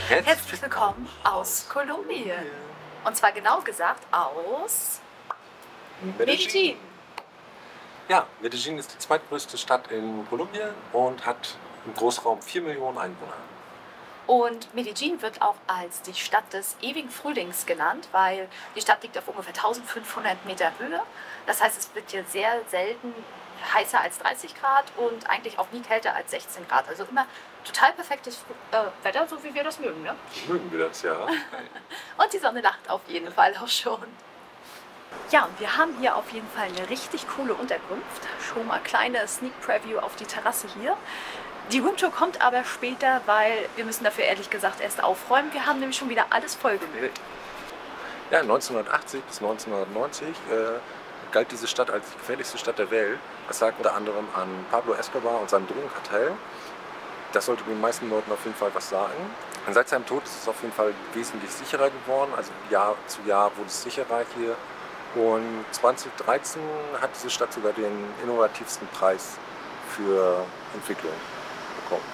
Herzlich willkommen aus Kolumbien. Und zwar genau gesagt aus Medellin. Ja, Medellin ist die zweitgrößte Stadt in Kolumbien und hat im Großraum 4 Millionen Einwohner. Und Medellin wird auch als die Stadt des ewigen Frühlings genannt, weil die Stadt liegt auf ungefähr 1500 Meter Höhe. Das heißt, es wird hier sehr selten heißer als 30 Grad und eigentlich auch nie kälter als 16 Grad. Also immer total perfektes Wetter, so wie wir das mögen, ne? Mögen wir das, ja. Und die Sonne lacht auf jeden Fall auch schon. Ja, und wir haben hier auf jeden Fall eine richtig coole Unterkunft. Schon mal kleine Sneak Preview auf die Terrasse hier. Die Roomtour kommt aber später, weil wir müssen dafür ehrlich gesagt erst aufräumen. Wir haben nämlich schon wieder alles vollgemüllt. Ja, 1980 bis 1990 galt diese Stadt als die gefährlichste Stadt der Welt. Das lag unter anderem an Pablo Escobar und seinem Drogenkartell. Das sollte den meisten Leuten auf jeden Fall was sagen. Und seit seinem Tod ist es auf jeden Fall wesentlich sicherer geworden. Also Jahr zu Jahr wurde es sicherer hier. Und 2013 hat diese Stadt sogar den innovativsten Preis für Entwicklung bekommen.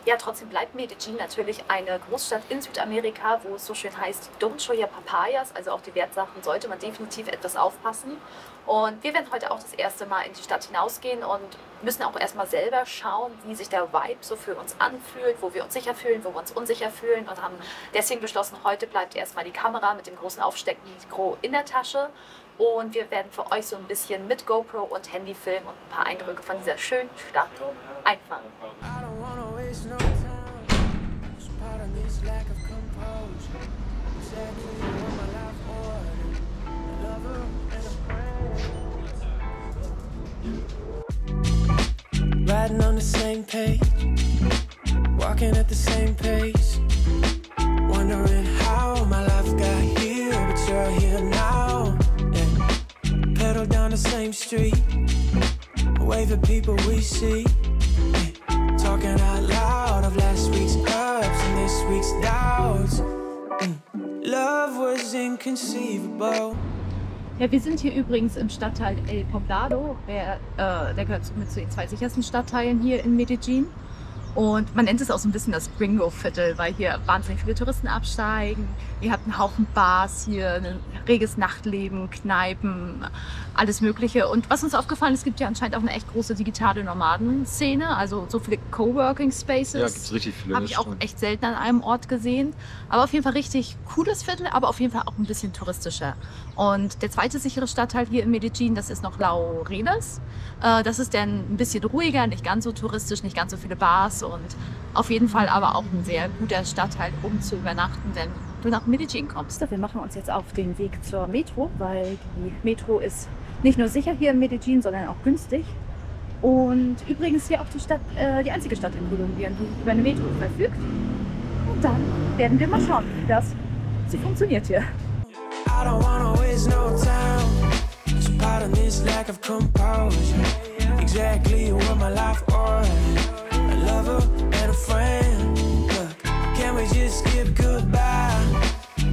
Ja, trotzdem bleibt Medellin natürlich eine Großstadt in Südamerika, wo es so schön heißt, don't show your papayas, also auf die Wertsachen sollte man definitiv etwas aufpassen. Und wir werden heute auch das erste Mal in die Stadt hinausgehen und müssen auch erstmal selber schauen, wie sich der Vibe so für uns anfühlt, wo wir uns sicher fühlen, wo wir uns unsicher fühlen und haben deswegen beschlossen, heute bleibt erstmal die Kamera mit dem großen Aufsteckmikro in der Tasche. Und wir werden für euch so ein bisschen mit GoPro und Handy filmen und ein paar Eindrücke von dieser schönen Stadt einfangen. Riding on the same page, walking at the same pace, wondering how my life got here, but you're here now. Yeah. Pedal down the same street, wave at people we see, yeah. Talking out loud of last week's ups and this week's doubts. Love was inconceivable. Ja, wir sind hier übrigens im Stadtteil El Poblado. Der gehört somit zu den zwei sichersten Stadtteilen hier in Medellin. Und man nennt es auch so ein bisschen das Gringo-Viertel, weil hier wahnsinnig viele Touristen absteigen. Ihr habt einen Haufen Bars hier, ein reges Nachtleben, Kneipen, alles Mögliche. Und was uns aufgefallen ist, es gibt ja anscheinend auch eine echt große digitale Nomaden-Szene. Also so viele Coworking-Spaces. Ja, gibt es richtig viele. Habe ich auch echt selten an einem Ort gesehen. Aber auf jeden Fall richtig cooles Viertel, aber auf jeden Fall auch ein bisschen touristischer. Und der zweite sichere Stadtteil hier in Medellin, das ist noch Laureles. Das ist dann ein bisschen ruhiger, nicht ganz so touristisch, nicht ganz so viele Bars. Und auf jeden Fall aber auch ein sehr guter Stadtteil, um zu übernachten, wenn du nach Medellin kommst. Wir machen uns jetzt auf den Weg zur Metro, weil die Metro ist nicht nur sicher hier in Medellin, sondern auch günstig. Und übrigens hier auch die einzige Stadt in Kolumbien, die über eine Metro verfügt. Und dann werden wir mal schauen, wie sie funktioniert hier. I don't wanna waste no time. So pardon this lack of composure. Exactly what my life was. A lover and a friend. Look, can we just skip goodbye?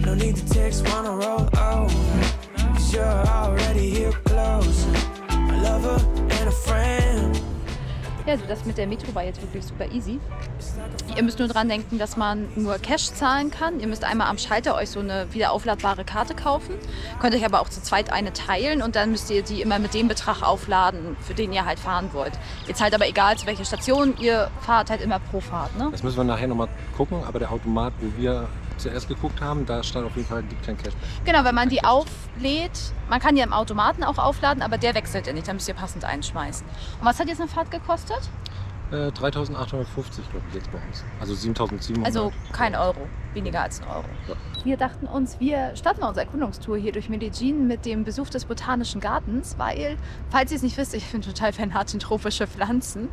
No need to text, wanna roll over. 'Cause you're already here close. A lover and a friend. Ja, also das mit der Metro war jetzt wirklich super easy. Ihr müsst nur dran denken, dass man nur Cash zahlen kann. Ihr müsst einmal am Schalter euch so eine wieder aufladbare Karte kaufen. Könnt euch aber auch zu zweit eine teilen und dann müsst ihr die immer mit dem Betrag aufladen, für den ihr halt fahren wollt. Ihr zahlt aber egal zu welcher Station, ihr fahrt halt immer pro Fahrt, ne? Das müssen wir nachher nochmal gucken, aber der Automat, wo wir zuerst geguckt haben, da stand auf jeden Fall, gibt kein Cashback. Genau, wenn man die auflädt, man kann ja im Automaten auch aufladen, aber der wechselt ja nicht, dann müsst ihr passend einschmeißen. Und was hat jetzt eine Fahrt gekostet? 3.850, glaube ich, jetzt bei uns. Also 7.700. Also kein Euro, weniger als ein Euro. Ja. Wir dachten uns, wir starten unsere Erkundungstour hier durch Medellin mit dem Besuch des Botanischen Gartens, weil, falls ihr es nicht wisst, ich bin total Fan tropische Pflanzen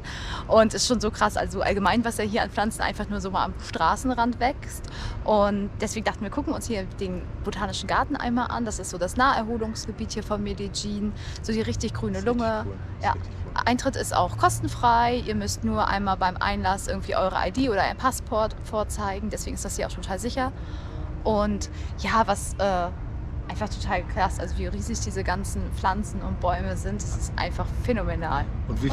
und ist schon so krass, also allgemein, was ja hier an Pflanzen einfach nur so mal am Straßenrand wächst. Und deswegen dachten wir, gucken uns hier den Botanischen Garten einmal an. Das ist so das Naherholungsgebiet hier von Medellin, so die richtig grüne Lunge. Ja. Eintritt ist auch kostenfrei. Ihr müsst nur einmal beim Einlass irgendwie eure ID oder ein Passport vorzeigen. Deswegen ist das hier auch total sicher. Und ja, was einfach total krass. Also wie riesig diese ganzen Pflanzen und Bäume sind, das ist einfach phänomenal. Und wie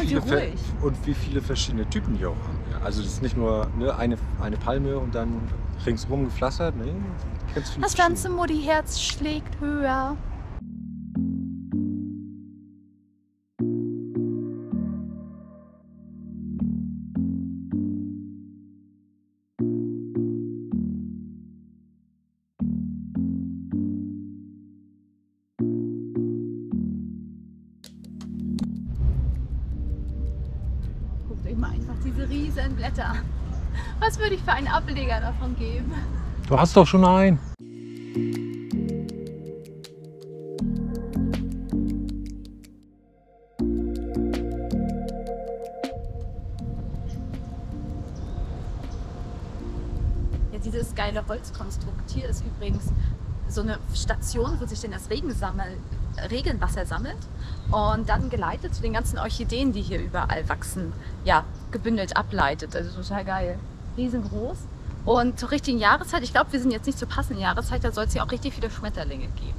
viele verschiedene Typen die auch haben. Ja, also das ist nicht nur eine Palme und dann ringsherum gepflastert. Nee, ganz viele Das ganze Mutti-Herz schlägt höher. Guckt euch mal einfach diese riesen Blätter an. Was würde ich für einen Ableger davon geben? Du hast doch schon einen. Ja, dieses geile Holzkonstrukt hier ist übrigens so eine Station, wo sich denn das Regenwasser sammelt und dann geleitet zu den ganzen Orchideen, die hier überall wachsen, ja, gebündelt ableitet. Also total geil. Riesengroß. Und zur richtigen Jahreszeit, ich glaube, wir sind jetzt nicht zur passenden Jahreszeit, da soll es hier auch richtig viele Schmetterlinge geben.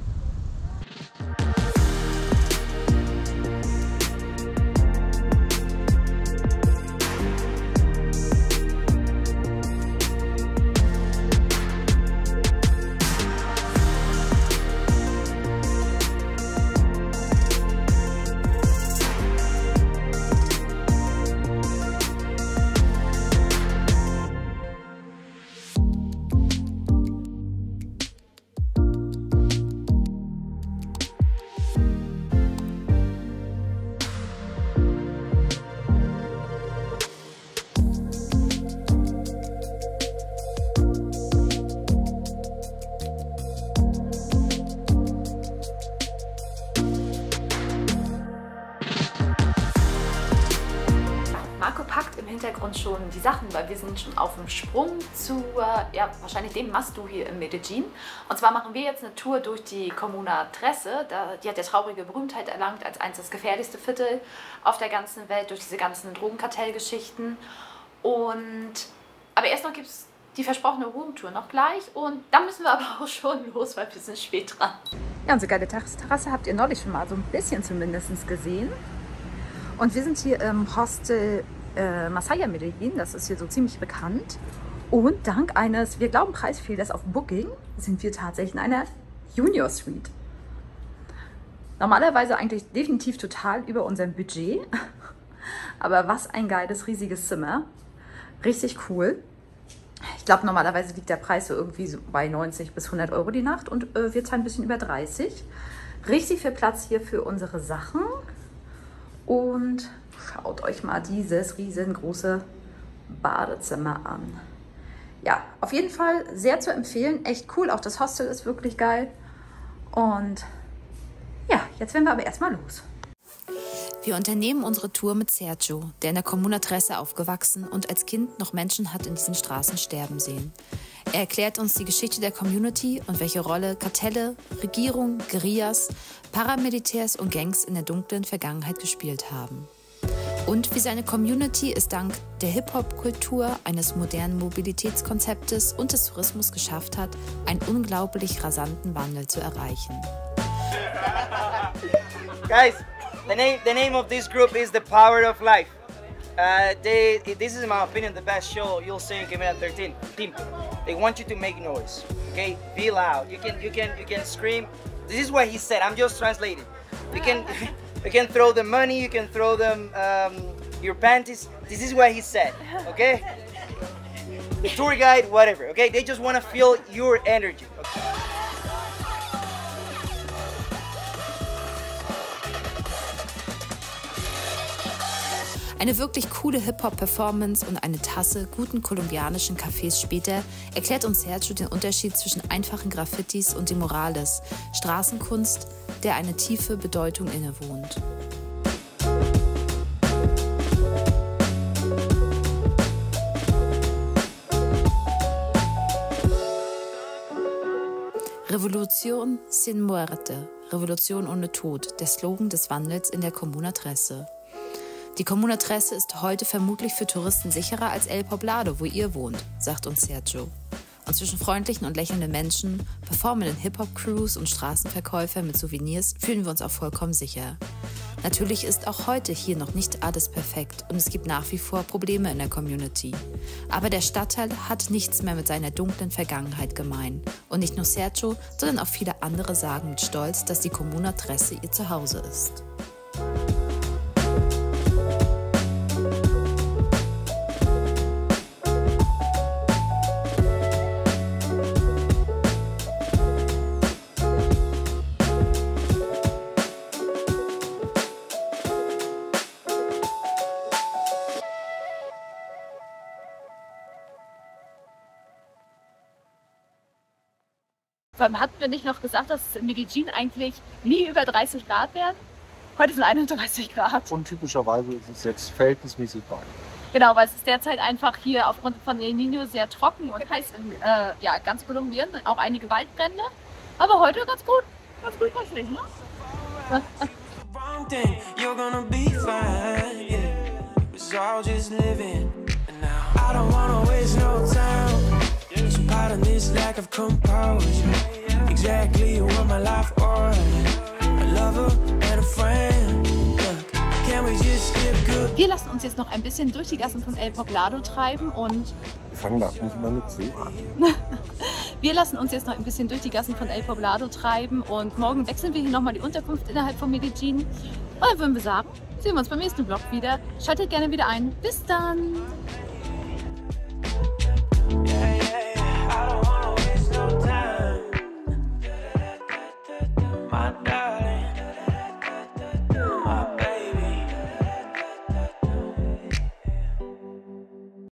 Marco packt im Hintergrund schon die Sachen, weil wir sind schon auf dem Sprung zu ja, wahrscheinlich dem Must-Do hier in Medellin. Und zwar machen wir jetzt eine Tour durch die Comuna Trece. Die hat ja traurige Berühmtheit erlangt als eines das gefährlichste Viertel auf der ganzen Welt durch diese ganzen Drogenkartellgeschichten. Aber erst noch gibt es die versprochene Roomtour noch gleich und dann müssen wir aber auch schon los, weil wir sind spät dran. Ja, unsere geile Terrasse habt ihr neulich schon mal so ein bisschen zumindest gesehen. Und wir sind hier im Hostel Masaya Medellin, das ist hier so ziemlich bekannt. Und dank eines, wir glauben, Preisfehlers auf Booking, sind wir tatsächlich in einer Junior Suite. Normalerweise eigentlich definitiv total über unserem Budget. Aber was ein geiles, riesiges Zimmer. Richtig cool. Ich glaube, normalerweise liegt der Preis so irgendwie so bei 90 bis 100 Euro die Nacht und wir zahlen ein bisschen über 30. Richtig viel Platz hier für unsere Sachen. Und schaut euch mal dieses riesengroße Badezimmer an. Ja, auf jeden Fall sehr zu empfehlen. Echt cool. Auch das Hostel ist wirklich geil. Und ja, jetzt werden wir aber erstmal los. Wir unternehmen unsere Tour mit Sergio, der in der Comuna Trece aufgewachsen und als Kind noch Menschen hat in diesen Straßen sterben sehen. Er erklärt uns die Geschichte der Community und welche Rolle Kartelle, Regierung, Guerillas, Paramilitärs und Gangs in der dunklen Vergangenheit gespielt haben. Und wie seine Community es dank der Hip-Hop-Kultur, eines modernen Mobilitätskonzeptes und des Tourismus geschafft hat, einen unglaublich rasanten Wandel zu erreichen. Guys, the name of this group is The Power of Life. This is, in my opinion, the best show you'll see in Comuna 13. Team, they want you to make noise, okay? Be loud. You can scream. This is what he said. I'm just translating. You can throw them money. You can throw them your panties. This is what he said, okay? The tour guide, whatever, okay? They just want to feel your energy. Okay? Eine wirklich coole Hip-Hop-Performance und eine Tasse guten kolumbianischen Kaffees später erklärt uns Sergio den Unterschied zwischen einfachen Graffitis und dem Murales, Straßenkunst, der eine tiefe Bedeutung innewohnt. Revolution sin muerte, Revolution ohne Tod, der Slogan des Wandels in der Comuna Trece. Die Comuna Trece ist heute vermutlich für Touristen sicherer als El Poblado, wo ihr wohnt, sagt uns Sergio. Und zwischen freundlichen und lächelnden Menschen, performenden Hip-Hop-Crews und Straßenverkäufern mit Souvenirs fühlen wir uns auch vollkommen sicher. Natürlich ist auch heute hier noch nicht alles perfekt und es gibt nach wie vor Probleme in der Community. Aber der Stadtteil hat nichts mehr mit seiner dunklen Vergangenheit gemein. Und nicht nur Sergio, sondern auch viele andere sagen mit Stolz, dass die Comuna Trece ihr Zuhause ist. Hatten wir nicht noch gesagt, dass es in Medellin eigentlich nie über 30 Grad werden? Heute sind 31 Grad. Und typischerweise ist es jetzt verhältnismäßig warm. Genau, weil es ist derzeit einfach hier aufgrund von El Niño sehr trocken und heiß in ganz Kolumbien, auch einige Waldbrände. Aber heute ganz gut köstlich, ne? Pardon this lack of composure. Exactly what my life was. A lover and a friend. Can we just get good? Wir lassen uns jetzt noch ein bisschen durch die Gassen von El Poblado treiben und Wir fangen da nicht immer mit so an. wir lassen uns jetzt noch ein bisschen durch die Gassen von El Poblado treiben und morgen wechseln wir hier nochmal die Unterkunft innerhalb von Medellin. Und dann würden wir sagen, sehen wir uns beim nächsten Vlog wieder. Schaltet gerne wieder ein. Bis dann!